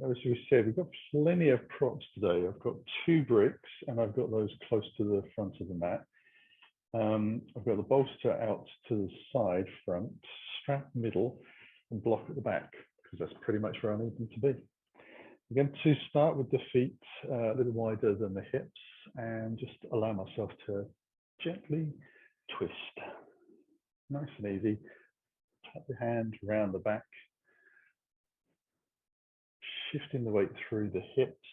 as we said, we've got plenty of props today. I've got 2 bricks and I've got those close to the front of the mat. I've got the bolster out to the side, front, strap middle, and block at the back, because that's pretty much where I need them to be. I'm going to start with the feet a little wider than the hips and just allow myself to gently twist. Nice and easy. Tap the hand around the back, shifting the weight through the hips,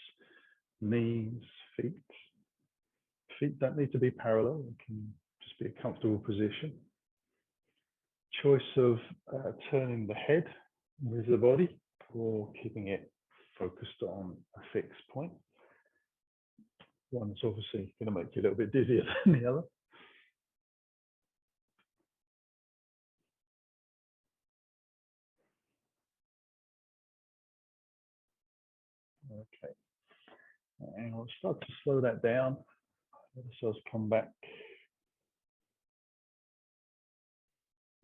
knees, feet. Feet don't need to be parallel, it can just be a comfortable position. Choice of turning the head with the body or keeping it focused on a fixed point. One's obviously going to make you a little bit dizzier than the other. Okay, and we'll start to slow that down. Let ourselves come back.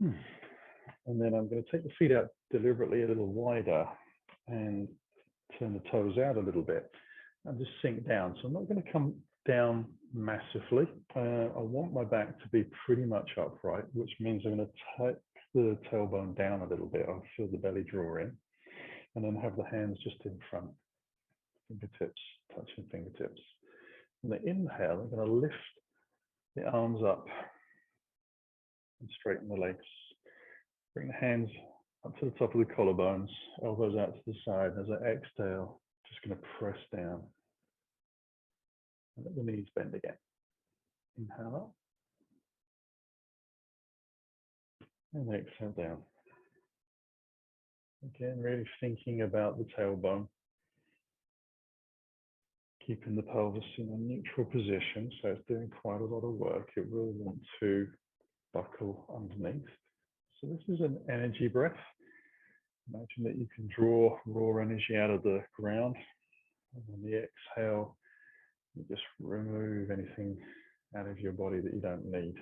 And then I'm going to take the feet out deliberately a little wider and turn the toes out a little bit and just sink down. So I'm not going to come down massively. I want my back to be pretty much upright, which means I'm going to take the tailbone down a little bit. I'll feel the belly draw in, and then have the hands just in front, fingertips touching fingertips. On the inhale, I'm going to lift the arms up and straighten the legs. Bring the hands up to the top of the collarbones, elbows out to the side. As I exhale, just going to press down. And let the knees bend again. Inhale up. And exhale down. Again, really thinking about the tailbone. Keeping the pelvis in a neutral position, so it's doing quite a lot of work. It will want to buckle underneath. So this is an energy breath. Imagine that you can draw raw energy out of the ground. And on the exhale, you just remove anything out of your body that you don't need.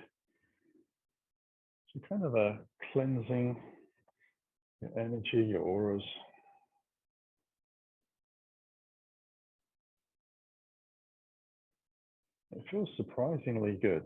So kind of a cleansing your energy, your auras. It feels surprisingly good.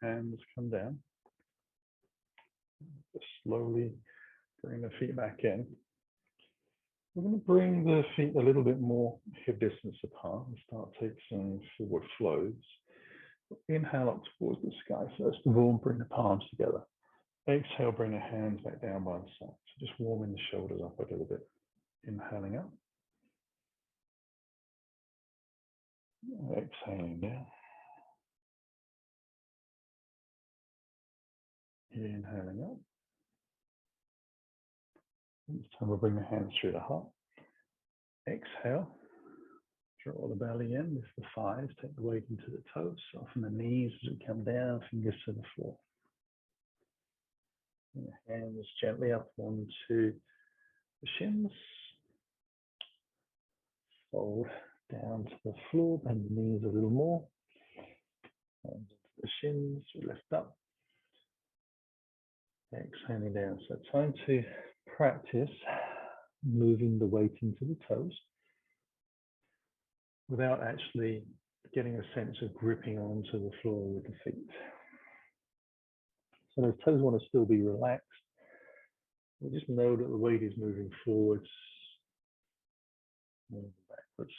Hands come down. Just slowly bring the feet back in. We're going to bring the feet a little bit more hip distance apart and start taking some forward flows. Inhale up towards the sky first of all, bring the palms together. Exhale, bring the hands back down by the side. So just warming the shoulders up a little bit. Inhaling up. Exhaling down. Inhaling up. This time we'll bring the hands through the heart. Exhale. Draw the belly in, lift the thighs, take the weight into the toes, soften the knees as we come down, fingers to the floor. And the hands gently up onto the shins. Fold down to the floor, bend the knees a little more. Hands into the shins, lift up. exhaling down. So time to practice moving the weight into the toes without actually getting a sense of gripping onto the floor with the feet. So those toes want to still be relaxed. We just know that the weight is moving forwards, moving backwards.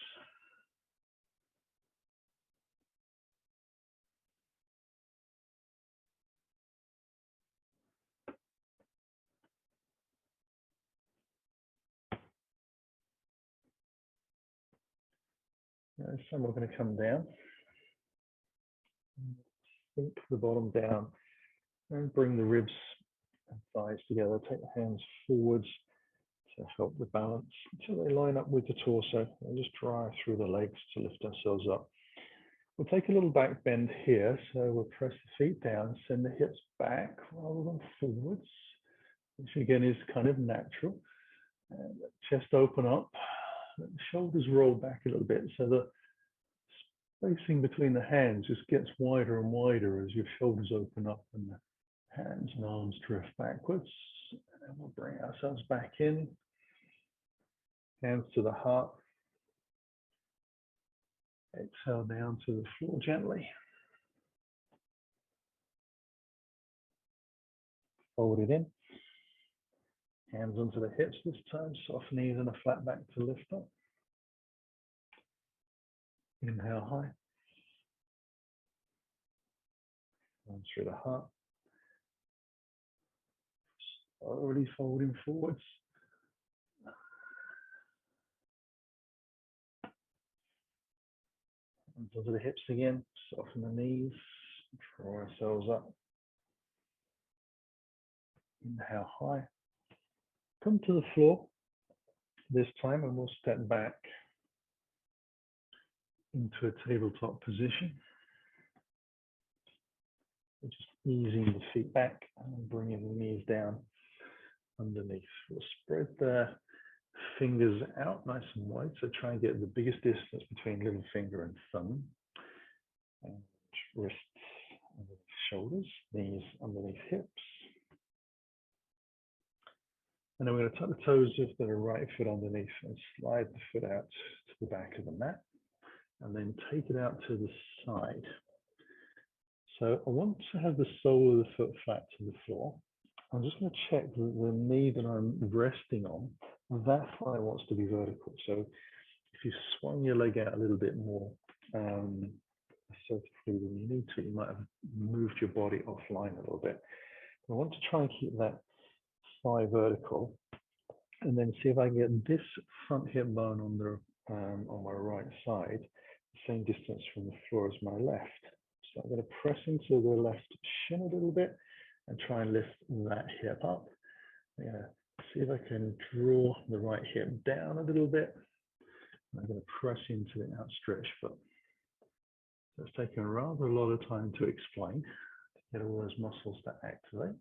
Now, some are going to come down. Sink the bottom down and bring the ribs and thighs together. Take the hands forwards to help the balance until they line up with the torso. And just drive through the legs to lift ourselves up. We'll take a little back bend here. So we'll press the feet down, send the hips back rather than forwards, which again is kind of natural. And let the chest open up. Let the shoulders roll back a little bit so the spacing between the hands just gets wider and wider as your shoulders open up and the hands and arms drift backwards. And we'll bring ourselves back in. Hands to the heart. Exhale down to the floor gently. Fold it in. Hands onto the hips this time. Soft knees and a flat back to lift up. Inhale high. Down through the heart. Slowly folding forwards. Hands onto the hips again. Soften the knees. Draw ourselves up. Inhale high. Come to the floor this time and we'll step back into a tabletop position. We're just easing the feet back and bringing the knees down underneath. We'll spread the fingers out nice and wide. So try and get the biggest distance between little finger and thumb. And wrists underneath shoulders, knees underneath hips. And then we're going to tuck the toes of the right foot underneath and slide the foot out to the back of the mat. And then take it out to the side. So I want to have the sole of the foot flat to the floor. I'm just going to check that the knee that I'm resting on, that thigh wants to be vertical. So if you swung your leg out a little bit more assertively than you need to, you might have moved your body offline a little bit. I want to try and keep that thigh vertical, and then see if I can get this front hip bone on my right side, the same distance from the floor as my left. So I'm going to press into the left shin a little bit and try and lift that hip up. I'm going to see if I can draw the right hip down a little bit. I'm going to press into the outstretched foot. So it's taken rather a lot of time to explain, to get all those muscles to activate.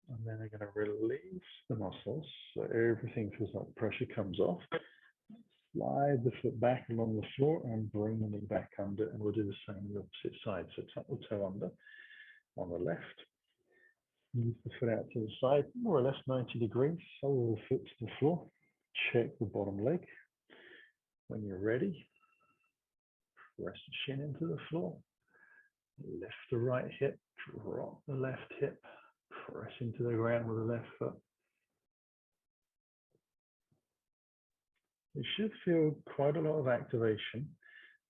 And then I'm going to release the muscles so everything feels like pressure comes off. Slide the foot back along the floor and bring the knee back under, and we'll do the same on the opposite side. So tuck the toe under on the left. Move the foot out to the side, more or less 90 degrees. Sole of the foot to the floor. Check the bottom leg. When you're ready, press the shin into the floor. Lift the right hip, drop the left hip. Press into the ground with the left foot. You should feel quite a lot of activation.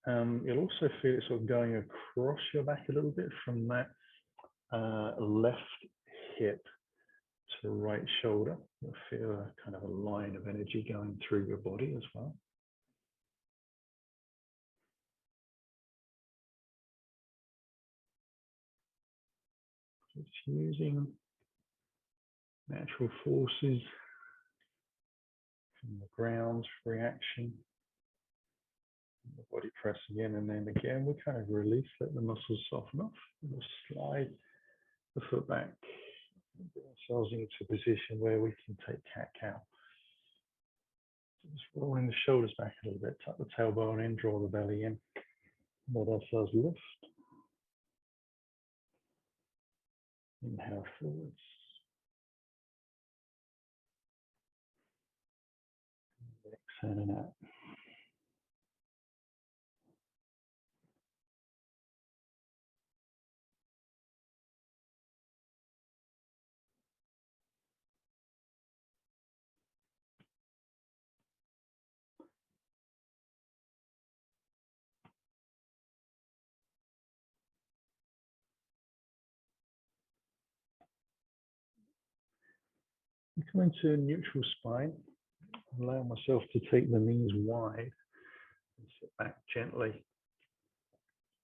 You'll also feel it sort of going across your back a little bit from that left hip to right shoulder. You'll feel a kind of a line of energy going through your body as well. Just using natural forces from the ground reaction, the body pressing in, and then again we kind of release, let the muscles soften off. We'll slide the foot back, get ourselves into a position where we can take cat-cow. Just rolling the shoulders back a little bit, tuck the tailbone in, draw the belly in. Let ourselves lift. Inhale forwards. Exhaling out. I come into a neutral spine. Allow myself to take the knees wide and sit back gently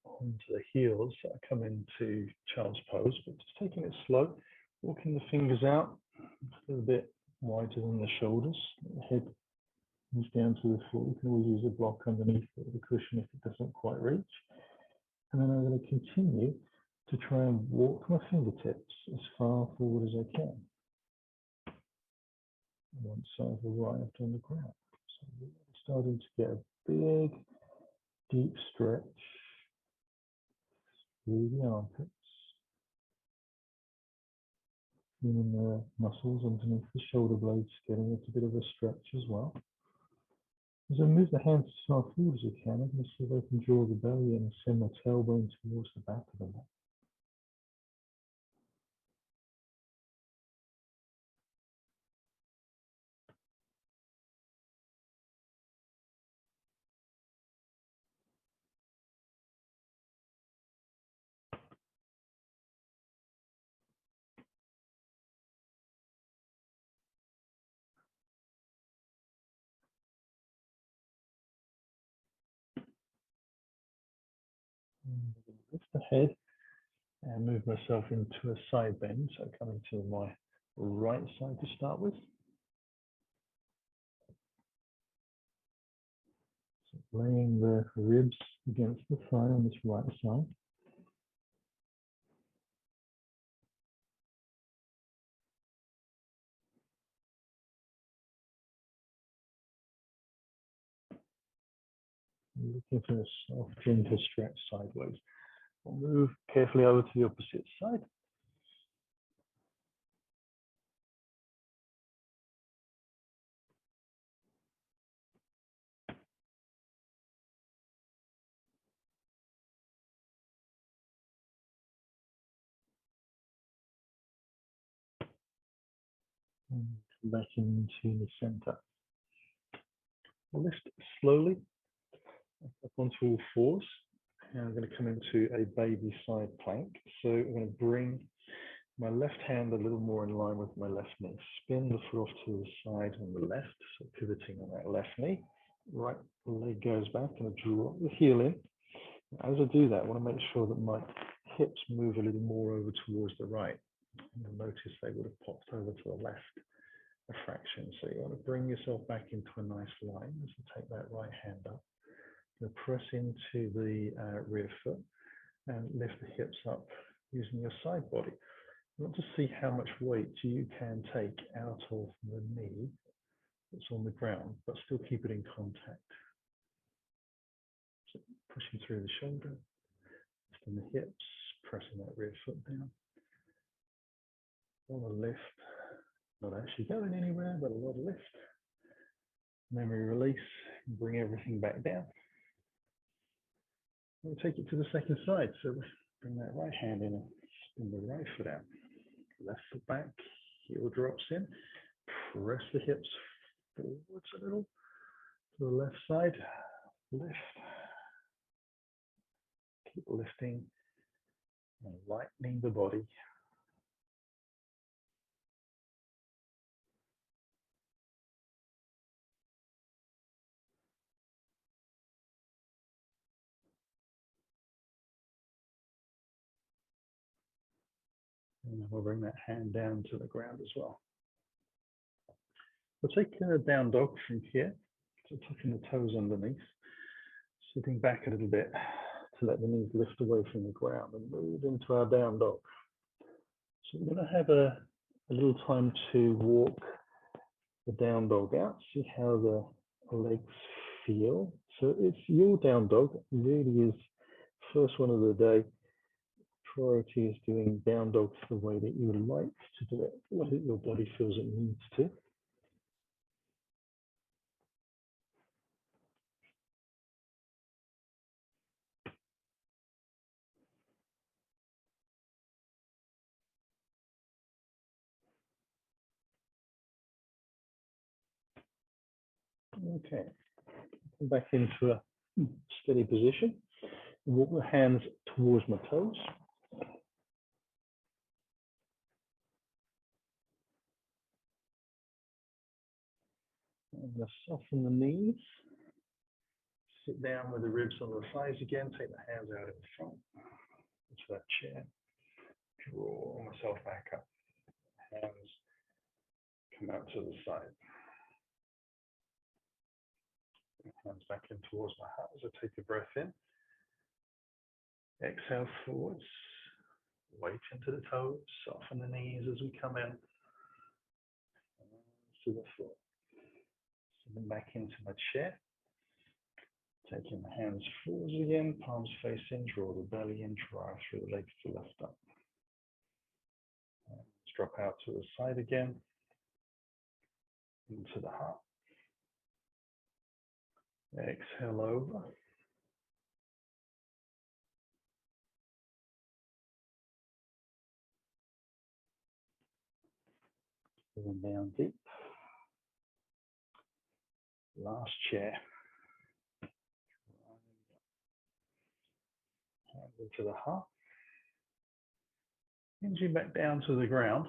onto the heels. I come into child's pose, but just taking it slow, walking the fingers out a little bit wider than the shoulders. The head comes down to the floor. You can always use a block underneath or the cushion if it doesn't quite reach. And then I'm going to continue to try and walk my fingertips as far forward as I can. One side arrived on the ground. So we're starting to get a big, deep stretch through the armpits, feeling the muscles underneath the shoulder blades getting a bit of a stretch as well. As I move the hands as far forward as I can, I'm going to see if I can draw the belly in and send my tailbone towards the back of the neck. I'm going to lift the head and move myself into a side bend. So coming to my right side to start with. So laying the ribs against the thigh on this right side. Looking for a soft, gentle stretch sideways. We'll move carefully over to the opposite side. And back into the center. We'll lift slowly up onto all fours. And I'm going to come into a baby side plank. So I'm going to bring my left hand a little more in line with my left knee. Spin the foot off to the side on the left, so pivoting on that left knee. Right leg goes back and I draw the heel in. As I do that, I want to make sure that my hips move a little more over towards the right. And you'll notice they would have popped over to the left a fraction. So you want to bring yourself back into a nice line as you take that right hand up. You'll press into the rear foot and lift the hips up using your side body. You want to see how much weight you can take out of the knee that's on the ground, but still keep it in contact. So pushing through the shoulder, lifting the hips, pressing that rear foot down. A lot of lift, not actually going anywhere, but a lot of lift. Memory release, bring everything back down. We'll take it to the second side. So bring that right hand in and spin the right foot out. Left foot back, heel drops in. Press the hips forwards a little to the left side. Lift. Keep lifting and lightening the body. And then we'll bring that hand down to the ground as well. We'll take a down dog from here. So tucking the toes underneath, sitting back a little bit to let the knees lift away from the ground and move into our down dog. So we're going to have a little time to walk the down dog out, see how the legs feel. So it's your down dog. It really is first one of the day. Priority is doing down dogs the way that you would like to do it, what your body feels it needs to. Okay, come back into a steady position. Walk the hands towards my toes. I'm going to soften the knees. Sit down with the ribs on the thighs again. Take the hands out in front into that chair. Draw myself back up. Hands come out to the side. Hands back in towards my heart as I take a breath in. Exhale forwards. Weight into the toes. Soften the knees as we come in. To the floor. Sitting back into my chair. Taking the hands forwards again, palms face in, draw the belly in, drive through the legs to lift up. Let's drop out to the side again, into the heart. Exhale over. Moving down deep. Last chair. Hands into the heart. Hinging back down to the ground.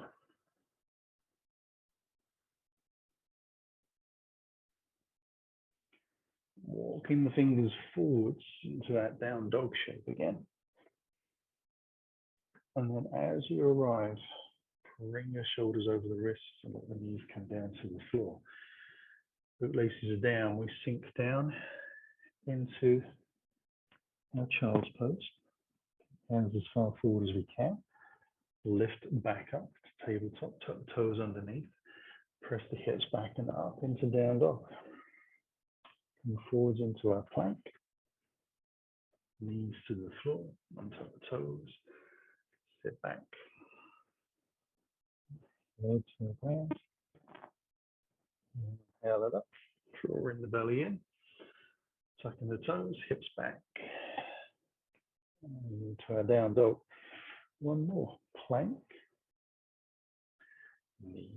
Walking the fingers forwards into that down dog shape again. And then as you arrive, bring your shoulders over the wrists and let the knees come down to the floor. Bootlaces are down, we sink down into our child's pose. Hands as far forward as we can. Lift back up to tabletop, toes underneath. Press the hips back and up into down dog. Come forwards into our plank. Knees to the floor, on top of toes. Sit back. Legs to the ground. Inhale it up. Draw in the belly in. Tucking the toes, hips back. And into our down dog. One more. Plank. Knees.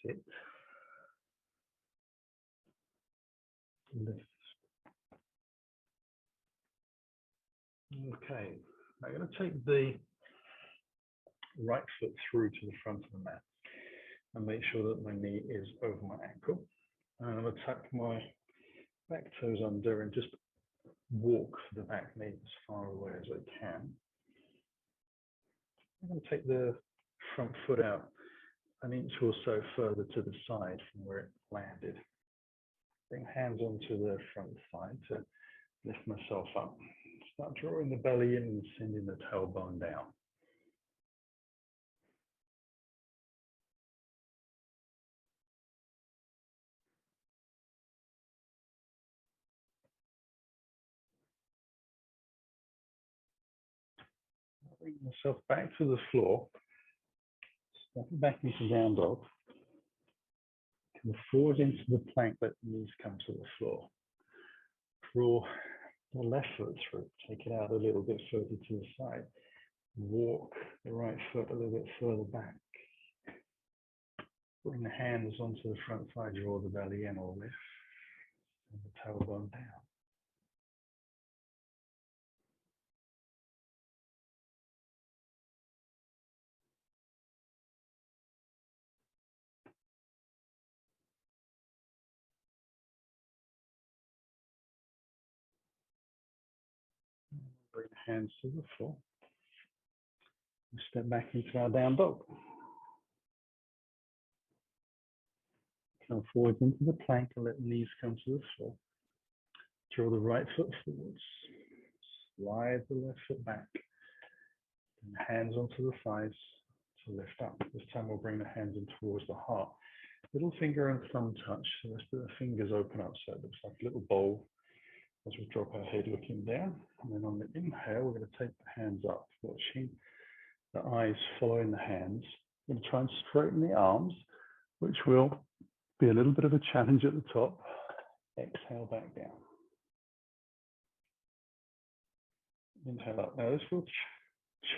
Sit. Lift. Okay. I'm going to take the right foot through to the front of the mat and make sure that my knee is over my ankle. And I'm going to tuck my back toes under and just walk the back knee as far away as I can. I'm going to take the front foot out an inch or so further to the side from where it landed. Bring hands onto the front thigh to lift myself up. Start drawing the belly in and sending the tailbone down. Bring myself back to the floor. Step back into down dog. Come forward into the plank, let the knees come to the floor. Draw the left foot through, take it out a little bit further to the side. Walk the right foot a little bit further back. Bring the hands onto the front thigh, draw the belly in or lift, and the tailbone down. Bring the hands to the floor. Step back into our down dog. Come forward into the plank and let the knees come to the floor. Draw the right foot forwards. Slide the left foot back. And hands onto the thighs to lift up. This time we'll bring the hands in towards the heart. Little finger and thumb touch. The rest of the fingers open up so it looks like a little bowl as we drop our head looking down. And then on the inhale, we're going to take the hands up, watching the eyes following the hands. We're going to try and straighten the arms, which will be a little bit of a challenge at the top. Exhale back down. Inhale up. Now this will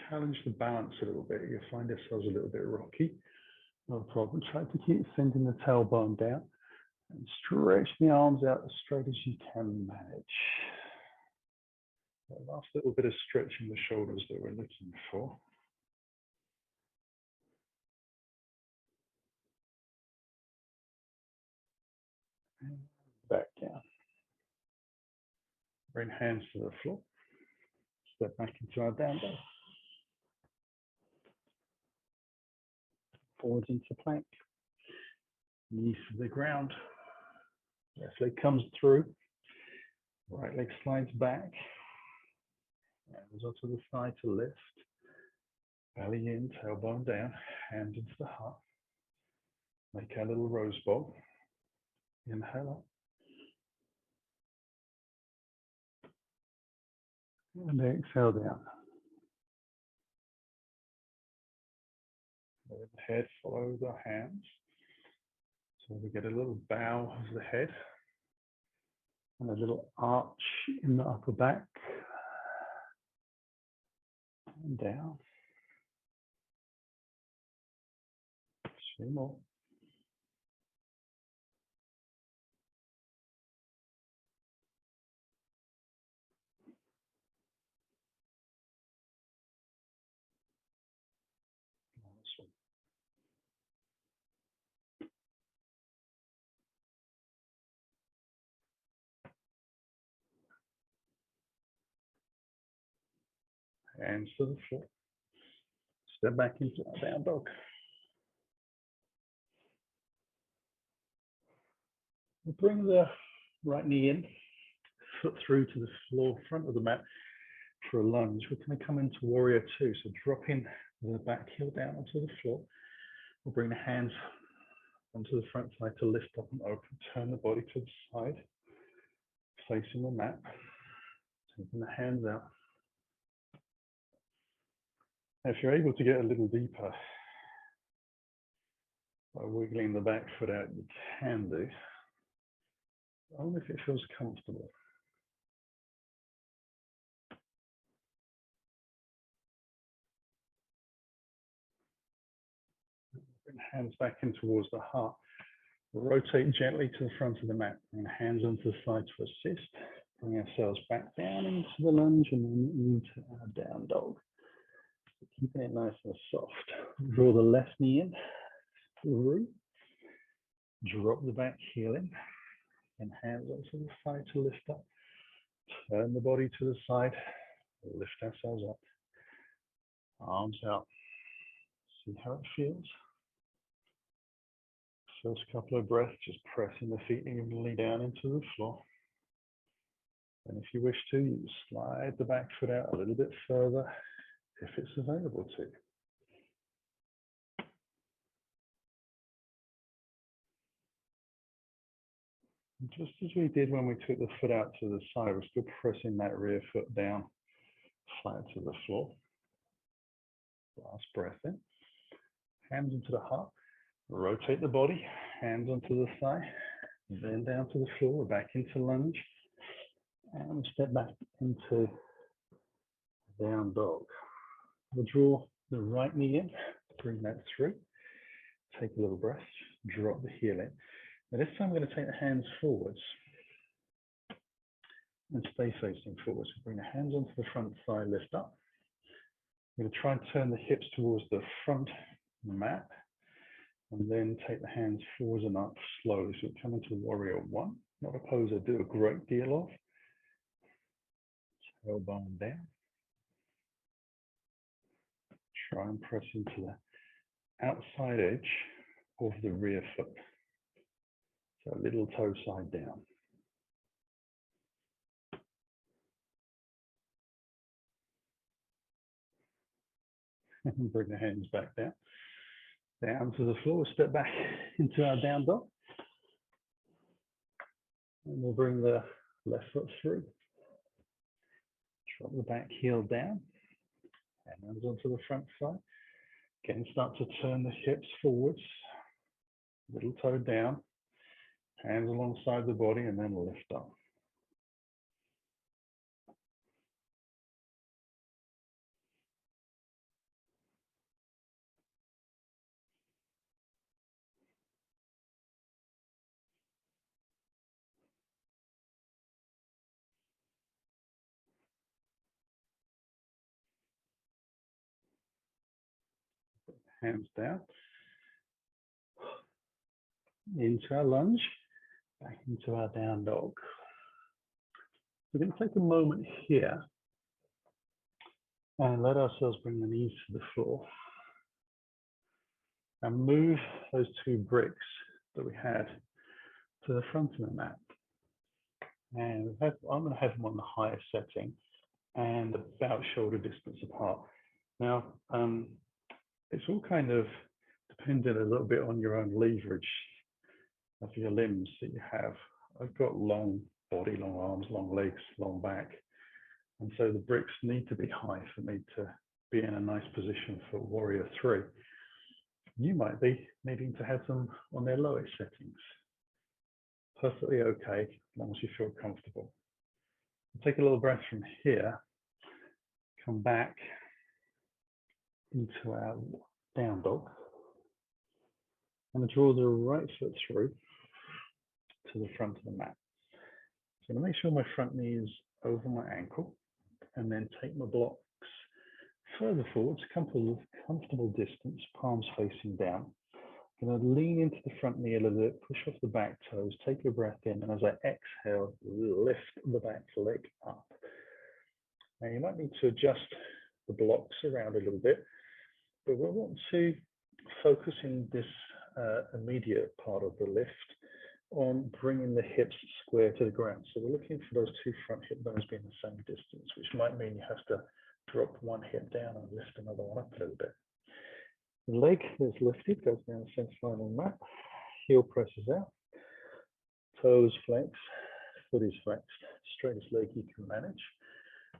challenge the balance a little bit. You'll find yourselves a little bit rocky. No problem. Try to keep sending the tailbone down and stretch the arms out as straight as you can manage. That last little bit of stretching the shoulders that we're looking for. And back down. Bring hands to the floor. Step back into our down dog. Forwards into plank. Knees to the ground. Left leg comes through. Right leg slides back. Hands onto the side to lift. Belly in, tailbone down. Hands into the heart. Make our little rose bowl. Inhale up. And exhale down. Let the head follow the hands. So we get a little bow of the head and a little arch in the upper back. And down. 3 more. Hands to the floor. Step back into our down dog. We'll bring the right knee in, foot through to the floor, front of the mat for a lunge. We're going to come into warrior 2. So dropping the back heel down onto the floor. We'll bring the hands onto the front side to lift up and open. Turn the body to the side, facing the mat. Taking the hands out. Now, if you're able to get a little deeper by wiggling the back foot out, you can do. Only if it feels comfortable. Bring hands back in towards the heart. Rotate gently to the front of the mat. Bring hands onto the side to assist. Bring ourselves back down into the lunge and then into our down dog. Keeping it nice and soft. Draw the left knee in. Through. Drop the back heel in. And hands onto the side to lift up. Turn the body to the side. Lift ourselves up. Arms out. See how it feels. First couple of breaths, just pressing the feet evenly down into the floor. And if you wish to, you slide the back foot out a little bit further if it's available to. And just as we did when we took the foot out to the side, we're still pressing that rear foot down flat to the floor. Last breath in. Hands into the heart. Rotate the body, hands onto the thigh, then down to the floor, back into lunge, and step back into down dog. We'll draw the right knee in, bring that through, take a little breath, drop the heel in. Now this time we're going to take the hands forwards and stay facing forwards. Bring the hands onto the front thigh, lift up. We're going to try and turn the hips towards the front mat. And then take the hands forwards and up slowly. So come into warrior 1. Not a pose I do a great deal of. Tailbone down. Try and press into the outside edge of the rear foot. So a little toe side down. And bring the hands back down. Down to the floor, step back into our down dog. And we'll bring the left foot through. Drop the back heel down. Hands onto the front side. Again, start to turn the hips forwards. Little toe down. Hands alongside the body and then lift up. Hands down. Into our lunge. Back into our down dog. We're going to take a moment here and let ourselves bring the knees to the floor. And move those two bricks that we had to the front of the mat. And I'm going to have them on the highest setting and about shoulder distance apart. Now, it's all kind of dependent a little bit on your own leverage of your limbs that you have. I've got long body, long arms, long legs, long back. And so the bricks need to be high for me to be in a nice position for warrior 3. You might be needing to have them on their lowest settings. Perfectly okay, as long as you feel comfortable. Take a little breath from here, come back into our down dog, and draw the right foot through to the front of the mat. So I'm going to make sure my front knee is over my ankle, and then take my blocks further forwards, comfortable distance, palms facing down. I'm going to lean into the front knee a little bit, push off the back toes, take a breath in, and as I exhale, lift the back leg up. Now you might need to adjust the blocks around a little bit, but we want to focus in this immediate part of the lift on bringing the hips square to the ground. So we're looking for those two front hip bones being the same distance, which might mean you have to drop one hip down and lift another one up a little bit. The leg is lifted, goes down the center line on the mat, heel presses out, toes flex, foot is flexed, straightest leg you can manage.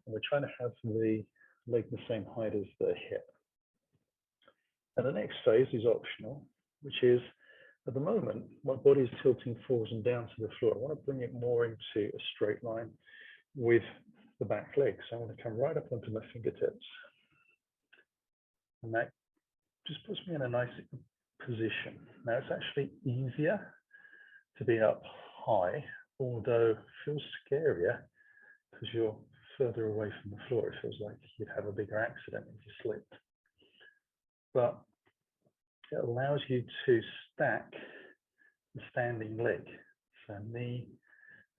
And we're trying to have the leg the same height as the hip. And the next phase is optional, which is, at the moment, my body is tilting forwards and down to the floor. I want to bring it more into a straight line with the back leg. So I want to come right up onto my fingertips. And that just puts me in a nice position. Now it's actually easier to be up high, although it feels scarier because you're further away from the floor. It feels like you'd have a bigger accident if you slipped. But it allows you to stack the standing leg. So knee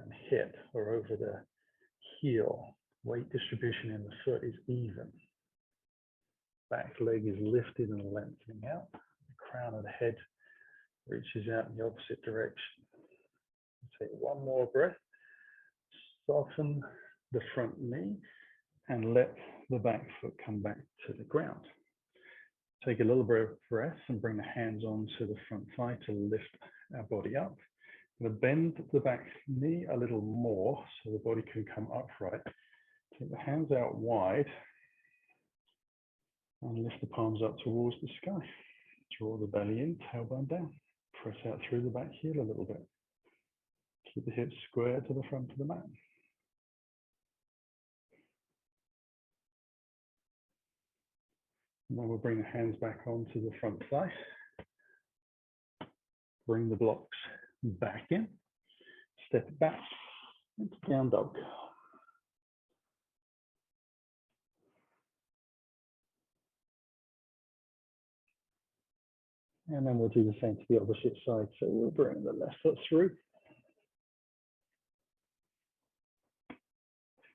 and hip are over the heel. Weight distribution in the foot is even. Back leg is lifted and lengthening out. The crown of the head reaches out in the opposite direction. Take one more breath. Soften the front knee and let the back foot come back to the ground. Take a little breath and bring the hands onto the front thigh to lift our body up. I'm going to bend the back knee a little more so the body can come upright. Take the hands out wide and lift the palms up towards the sky. Draw the belly in, tailbone down. Press out through the back heel a little bit. Keep the hips square to the front of the mat. And then we'll bring the hands back onto the front thigh. Bring the blocks back in. Step it back into down dog. And then we'll do the same to the opposite side. So we'll bring the left foot through.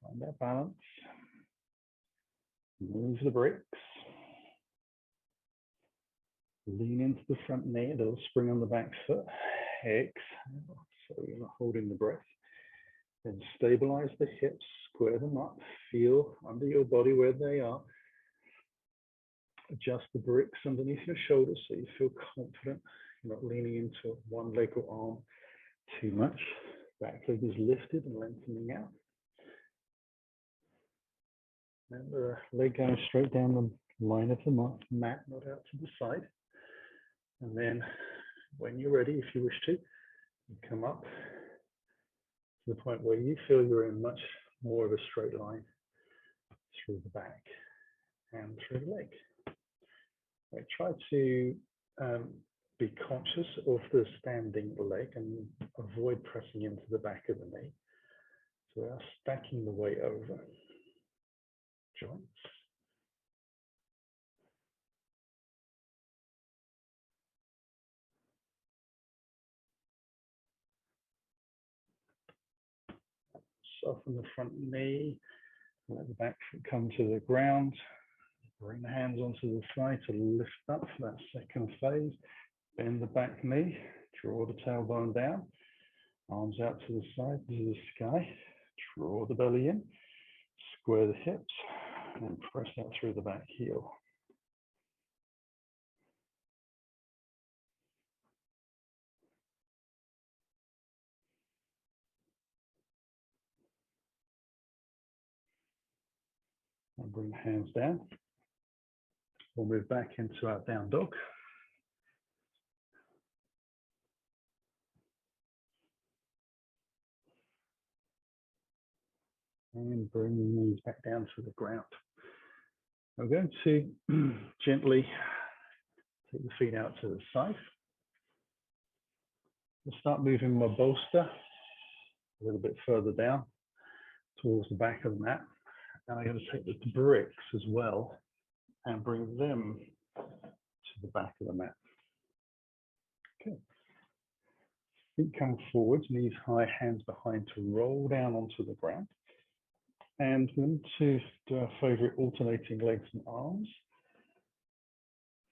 Find that balance. Move the bricks. Lean into the front knee, a little spring on the back foot. Exhale, so you're not holding the breath. Then stabilize the hips, square them up, feel under your body where they are. Adjust the bricks underneath your shoulders so you feel confident. You're not leaning into one leg or arm too much. Back leg is lifted and lengthening out. And the leg going straight down the line of the mat, not out to the side. And then when you're ready, if you wish to, you come up to the point where you feel you're in much more of a straight line through the back and through the leg. Right, try to be conscious of the standing leg and avoid pressing into the back of the knee. So we are stacking the weight over joints. Soften the front knee, let the back foot come to the ground. Bring the hands onto the side to lift up for that second phase. Bend the back knee, draw the tailbone down, arms out to the side, to the sky. Draw the belly in, square the hips, and press out through the back heel. And bring the hands down. We'll move back into our down dog. And bring the knees back down to the ground. I'm going to gently take the feet out to the side. I'll start moving my bolster a little bit further down towards the back of the mat. And I'm going to take the bricks as well and bring them to the back of the mat. Okay. Feet come forwards, knees high, hands behind to roll down onto the ground. And we're going to do our favorite alternating legs and arms.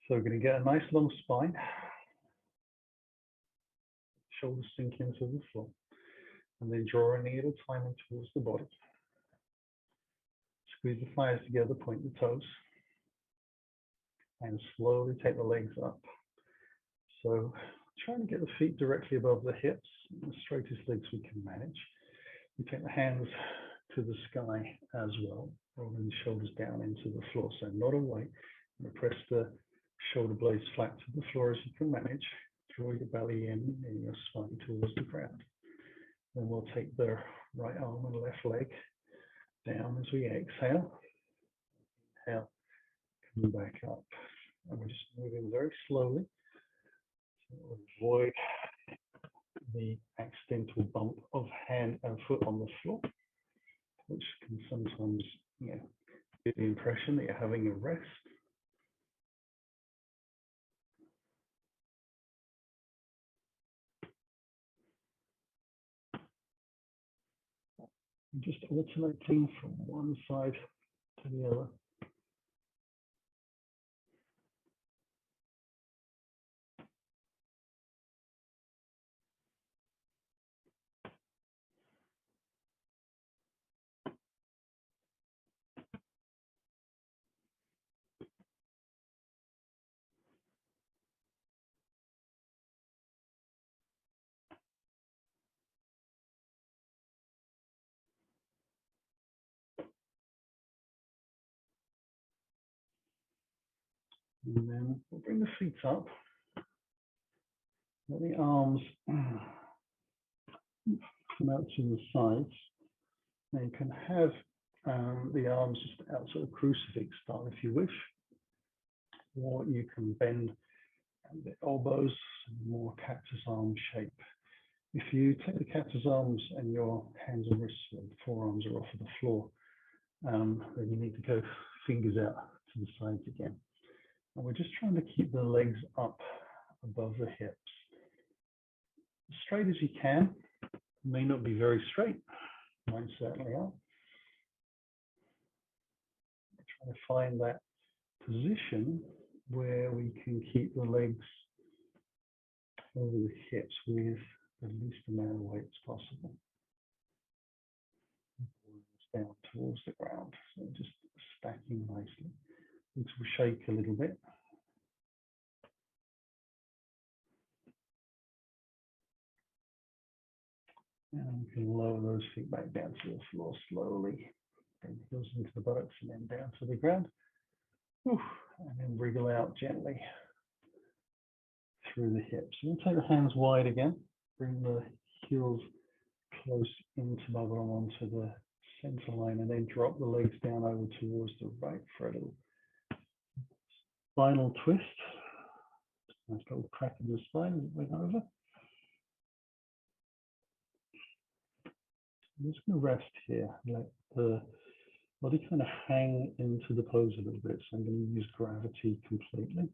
So we're going to get a nice long spine. Shoulders sink into the floor. And then draw a knee at a time in towards the body. Squeeze the thighs together, point the toes. And slowly take the legs up. So trying to get the feet directly above the hips, the straightest legs we can manage. We take the hands to the sky as well, rolling the shoulders down into the floor, so not away. And press the shoulder blades flat to the floor as you can manage. Draw your belly in and your spine towards the ground. Then we'll take the right arm and left leg down as we exhale. Inhale, coming back up. And we're just moving very slowly. So we'll avoid the accidental bump of hand and foot on the floor, which can sometimes, give the impression that you're having a rest. And just alternating from one side to the other. And then we'll bring the feet up. Let the arms come out to the sides. Now you can have the arms just out sort of crucifix style if you wish, or you can bend the elbows, more cactus arm shape. If you take the cactus arms and your hands and wrists and forearms are off of the floor, then you need to go fingers out to the sides again. And we're just trying to keep the legs up above the hips. As straight as you can. May not be very straight. Mine certainly are. Trying to find that position where we can keep the legs over the hips with the least amount of weight as possible. Down towards the ground, so just stacking nicely. Things will shake a little bit. And we can lower those feet back down to the floor slowly. Bring the heels into the buttocks and then down to the ground. Oof, and then wriggle out gently through the hips. We'll take the hands wide again. Bring the heels close into bubble onto the center line and then drop the legs down over towards the right for a little spinal twist. Nice little crack in the spine as it went over. I'm just going to rest here, let the body kind of hang into the pose a little bit. So I'm going to use gravity completely.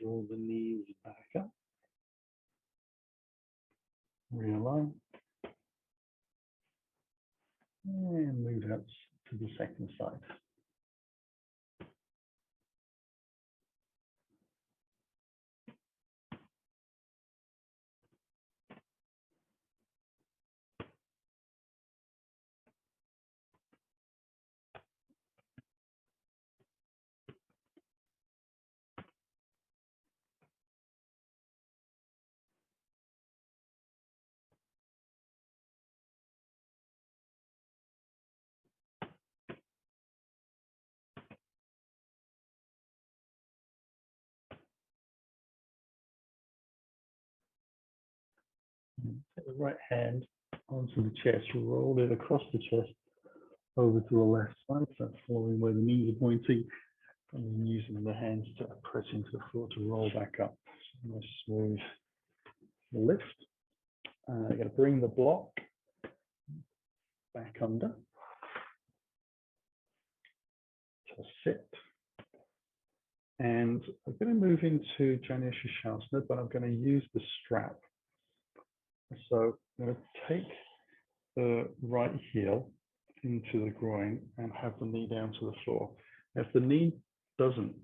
Draw the knees back up. Realign. And move out to the second side. Take the right hand onto the chest, roll it across the chest over to the left side, so following where the knees are pointing, and then using the hands to press into the floor to roll back up. So nice smooth lift. I'm going to bring the block back under to sit. And I'm going to move into Janu Shasana, but I'm going to use the strap. So I'm going to take the right heel into the groin and have the knee down to the floor. If the knee doesn't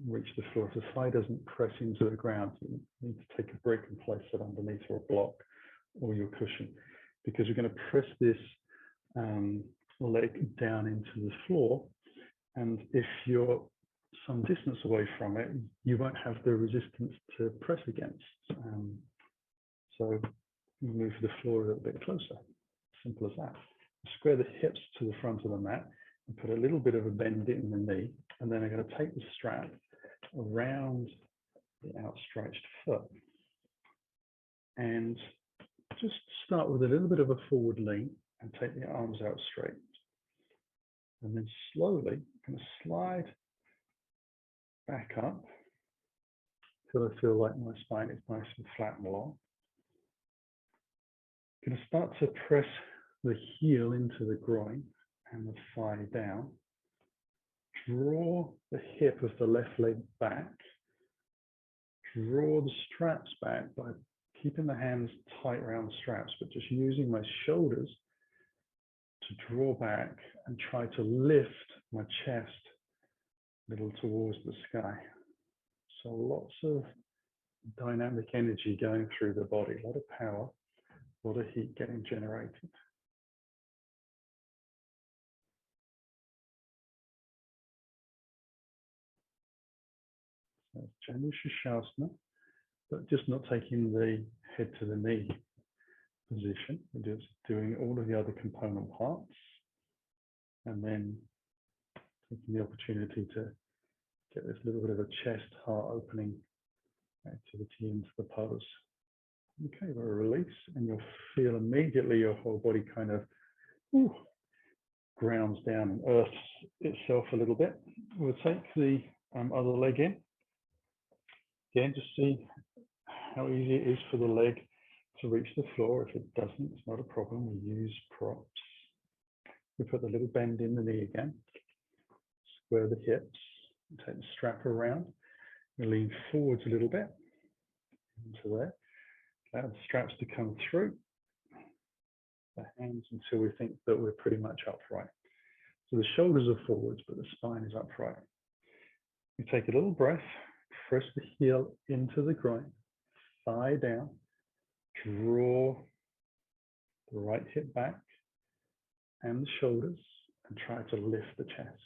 reach the floor, if the thigh doesn't press into the ground, you need to take a brick and place it underneath or a block or your cushion, because we're going to press this leg down into the floor. And if you're some distance away from it, you won't have the resistance to press against. So you move the floor a little bit closer. Simple as that. Square the hips to the front of the mat and put a little bit of a bend in the knee. And then I'm going to take the strap around the outstretched foot. And just start with a little bit of a forward lean and take the arms out straight. And then slowly, I'm going to slide back up until I feel like my spine is nice and flat and long. I'm going to start to press the heel into the groin and the thigh down. Draw the hip of the left leg back. Draw the straps back by keeping the hands tight around the straps, but just using my shoulders to draw back and try to lift my chest a little towards the sky. So lots of dynamic energy going through the body, a lot of power, a lot of heat getting generated. So Janu Shasana, but just not taking the head to the knee position. We're just doing all of the other component parts, and then taking the opportunity to get this little bit of a chest heart opening activity into the pose. Okay, we'll release, and you'll feel immediately your whole body kind of grounds down and earths itself a little bit. We'll take the other leg in. Again, just see how easy it is for the leg to reach the floor. If it doesn't, it's not a problem. We use props. We put the little bend in the knee again. Square the hips. Take the strap around. We lean forwards a little bit into there. Allow the straps to come through. the hands until we think that we're pretty much upright. So the shoulders are forwards, but the spine is upright. You take a little breath, press the heel into the groin, thigh down, draw the right hip back and the shoulders, and try to lift the chest.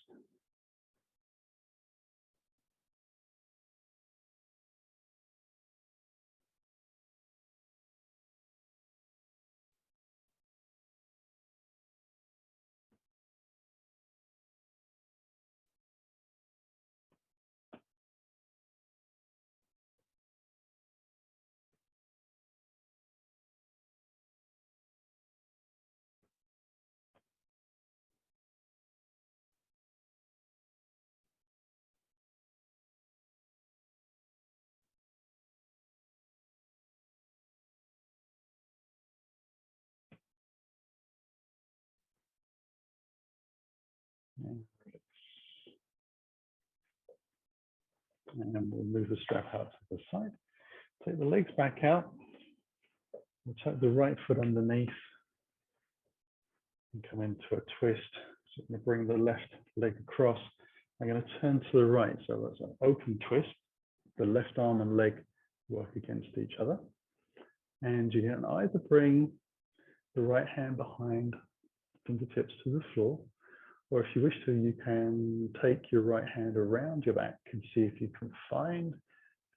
And we'll move the strap out to the side. Take the legs back out. We'll take the right foot underneath and come into a twist. So I'm going to bring the left leg across. I'm going to turn to the right. So that's an open twist. The left arm and leg work against each other. And you can either bring the right hand behind fingertips to the floor, or if you wish to, you can take your right hand around your back and see if you can find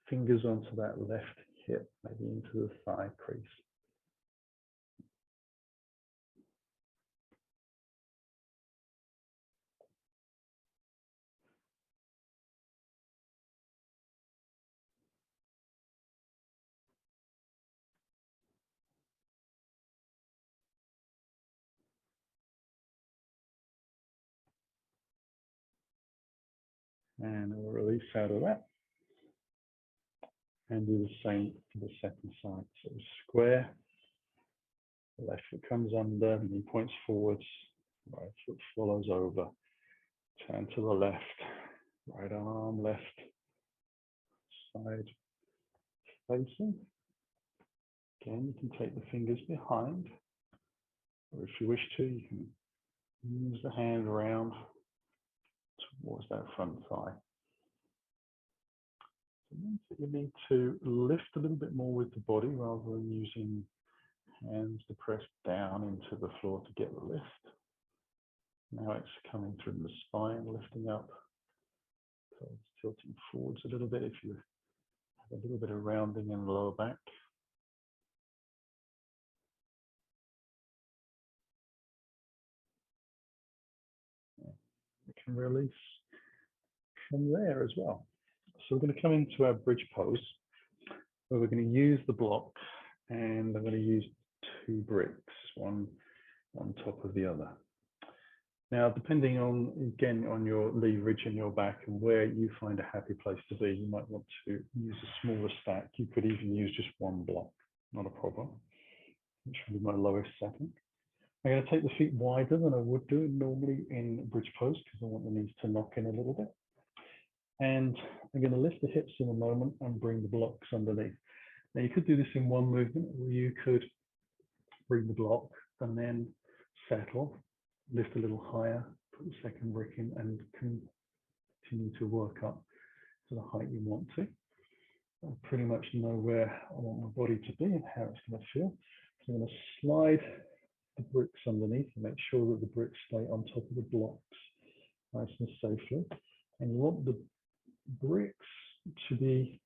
fingers onto that left hip, maybe into the thigh crease. And we'll release out of that. And do the same for the second side. So square, the left foot comes under, knee points forwards, right foot follows over. Turn to the left, right arm left, side facing. Again, you can take the fingers behind, or if you wish to, you can use the hand around towards that front thigh. So it means that you need to lift a little bit more with the body rather than using hands to press down into the floor to get the lift. Now it's coming through the spine, lifting up. So it's tilting forwards a little bit if you have a little bit of rounding in the lower back. We can release from there as well. So we're going to come into our bridge pose, where we're going to use the block, and I'm going to use 2 bricks, one on top of the other. Now, depending on, again, on your leverage in your back and where you find a happy place to be, you might want to use a smaller stack. You could even use just 1 block, not a problem. Which will be my lowest setting. I'm going to take the feet wider than I would do normally in bridge pose because I want the knees to knock in a little bit. And I'm going to lift the hips in a moment and bring the blocks underneath. Now, you could do this in one movement, or you could bring the block and then settle, lift a little higher, put the second brick in, and continue to work up to the height you want to. I pretty much know where I want my body to be and how it's going to feel. So I'm going to slide the bricks underneath and make sure that the bricks stay on top of the blocks nice and safely. And you want the bricks to be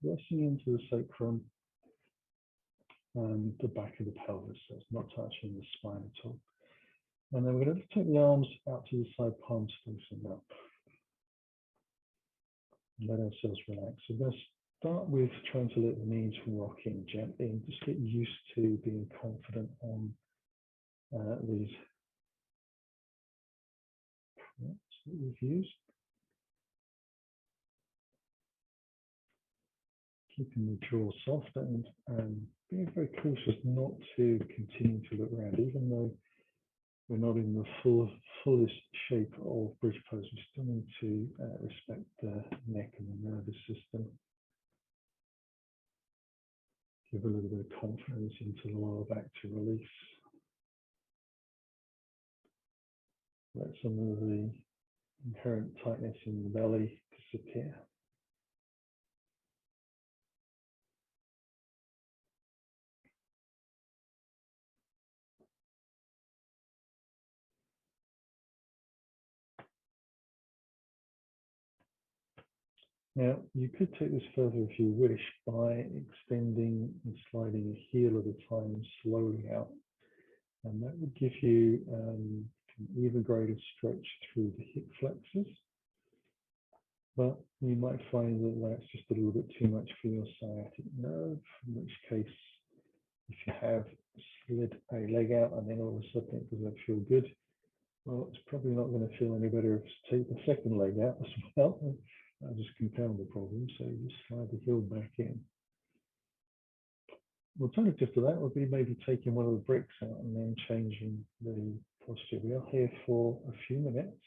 pressing into the sacrum and the back of the pelvis, so it's not touching the spine at all. And then we're going to take the arms out to the side, palms facing up. And let ourselves relax. So we're going to start with trying to let the knees rock in gently and just get used to being confident on these props that we've used. Keeping the jaw soft and being very cautious not to continue to look around, even though we're not in the fullest shape of bridge pose. We still need to respect the neck and the nervous system. give a little bit of confidence into the lower back to release. Let some of the inherent tightness in the belly disappear. Now, you could take this further if you wish by extending and sliding a heel at a time slowly out. And that would give you an even greater stretch through the hip flexors. But you might find that that's just a little bit too much for your sciatic nerve, in which case, if you have slid a leg out and then all of a sudden it doesn't feel good, well, it's probably not going to feel any better if you take the second leg out as well. That'll just compound the problem. So you just slide the heel back in. Alternative to that would be maybe taking one of the bricks out and then changing the posture. We are here for a few minutes,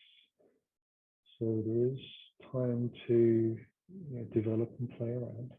so there is time to develop and play around.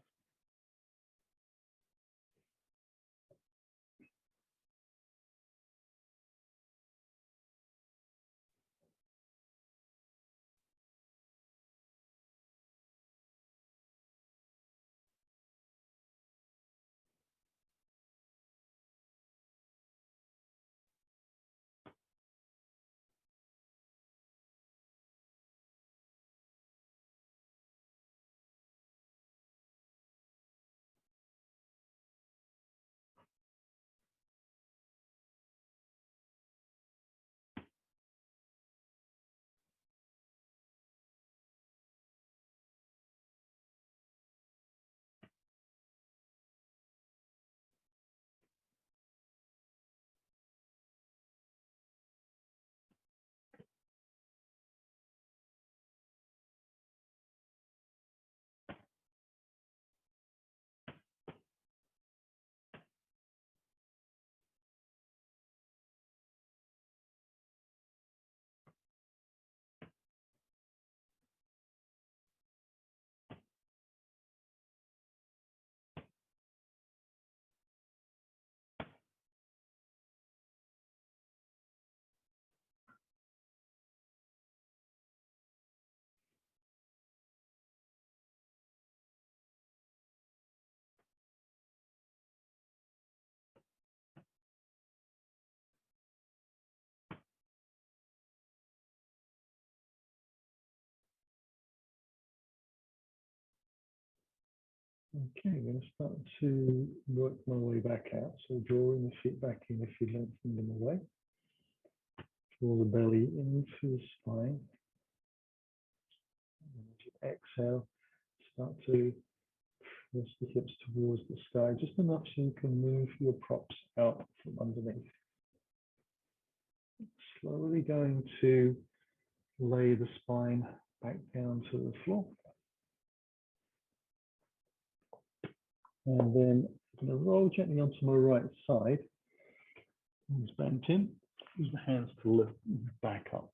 Okay, I'm going to start to work my way back out. So drawing the feet back in if you lengthen them away. Draw the belly into the spine. And as you exhale, start to press the hips towards the sky, just enough so you can move your props out from underneath. Slowly going to lay the spine back down to the floor. And then I'm going to roll gently onto my right side. Arms bent in. Use the hands to lift back up.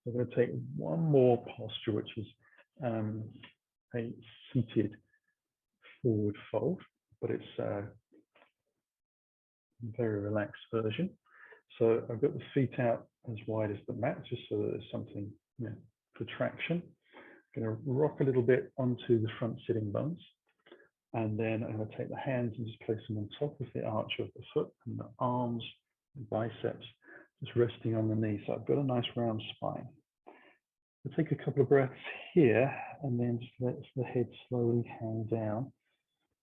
So I'm going to take one more posture, which is a seated forward fold, but it's a very relaxed version. So I've got the feet out as wide as the mat, just so that there's something for traction. I'm going to rock a little bit onto the front sitting bones. And then I'm going to take the hands and just place them on top of the arch of the foot, and the arms and biceps just resting on the knee. So I've got a nice round spine. I'll take a couple of breaths here and then just let the head slowly hang down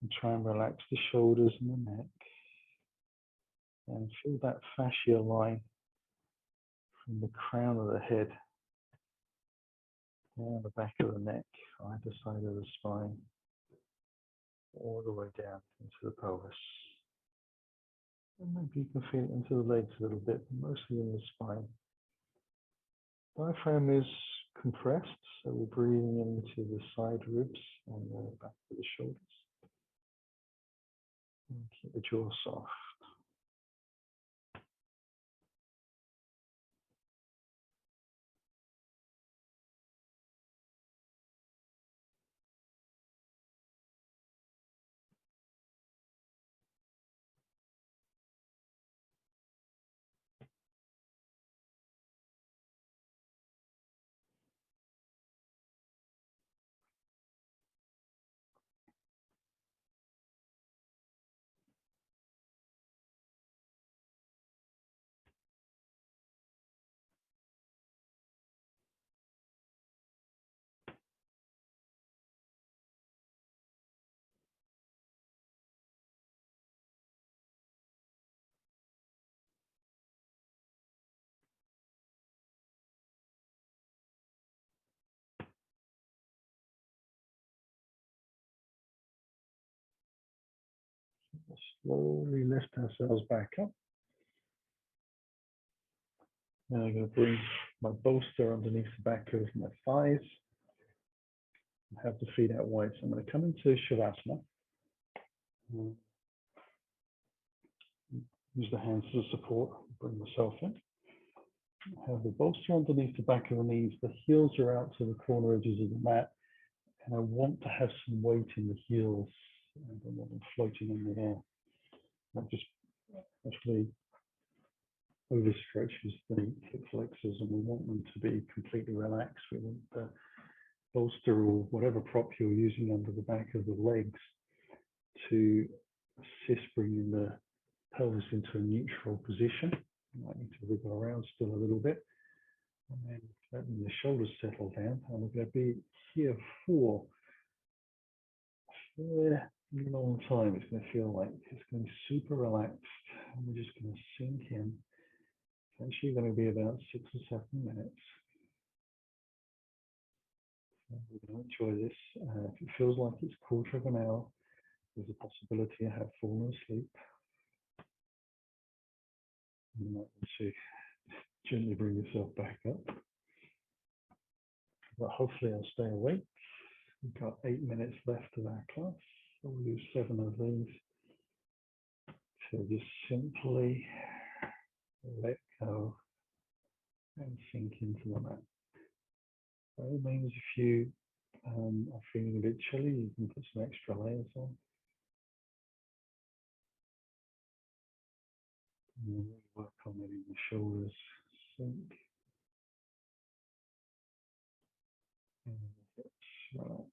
and try and relax the shoulders and the neck. And feel that fascia line from the crown of the head down the back of the neck, either side of the spine, all the way down into the pelvis. And maybe you can feel it into the legs a little bit, mostly in the spine. Diaphragm is compressed, so we're breathing into the side ribs and the back of the shoulders. And keep the jaw soft. Slowly lift ourselves back up. Now I'm going to bring my bolster underneath the back of my thighs. Have the feet out wide. So I'm going to come into Shavasana. Use the hands as support. Bring myself in. Have the bolster underneath the back of the knees. The heels are out to the corner edges of the mat. And I want to have some weight in the heels. I don't want them floating in the air. That just actually overstretches the hip flexors, and we want them to be completely relaxed. We want the bolster or whatever prop you're using under the back of the legs to assist bringing the pelvis into a neutral position. You might need to wriggle around still a little bit. And then letting the shoulders settle down. And we're going to be here for a long time. It's going to feel like it's going to be super relaxed. And we're just going to sink in. It's actually going to be about 6 or 7 minutes. So we're going to enjoy this. If it feels like it's a quarter of an hour, there's a possibility I have fallen asleep. You might want to gently bring yourself back up. But hopefully I'll stay awake. We've got 8 minutes left of our class. So we'll use 7 of these to just simply let go and sink into the mat. By all means, if you are feeling a bit chilly, you can put some extra layers on. And then work on letting the shoulders sink. And the hips relax.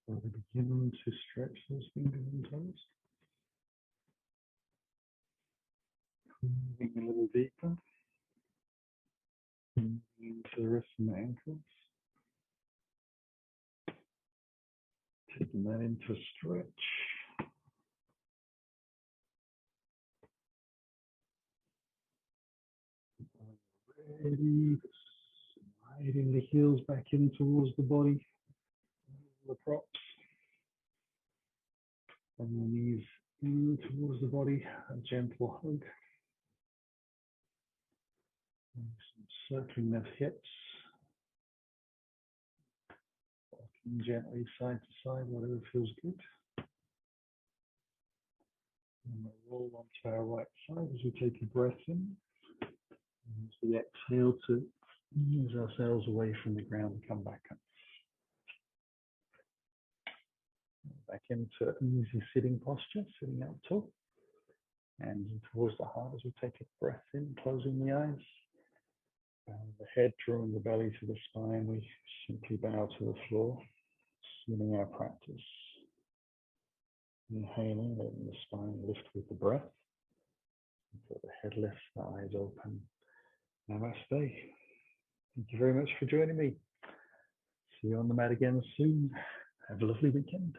Slowly begin to stretch those fingers and toes. Moving a little deeper. Into the wrists and the ankles. Taking that into a stretch. Ready. Sliding the heels back in towards the body. The props. And the knees in towards the body. A gentle hug. And circling the hips. Walking gently side to side, whatever feels good. And we'll roll onto our right side as we take a breath in. And as we exhale to ease ourselves away from the ground and come back up. Back into easy sitting posture, sitting up tall. Hands towards the heart as we take a breath in, closing the eyes. The head drawing the belly to the spine, we simply bow to the floor, beginning our practice. Inhaling, letting the spine lift with the breath. So the head lifts, the eyes open. Namaste. Thank you very much for joining me. See you on the mat again soon. Have a lovely weekend.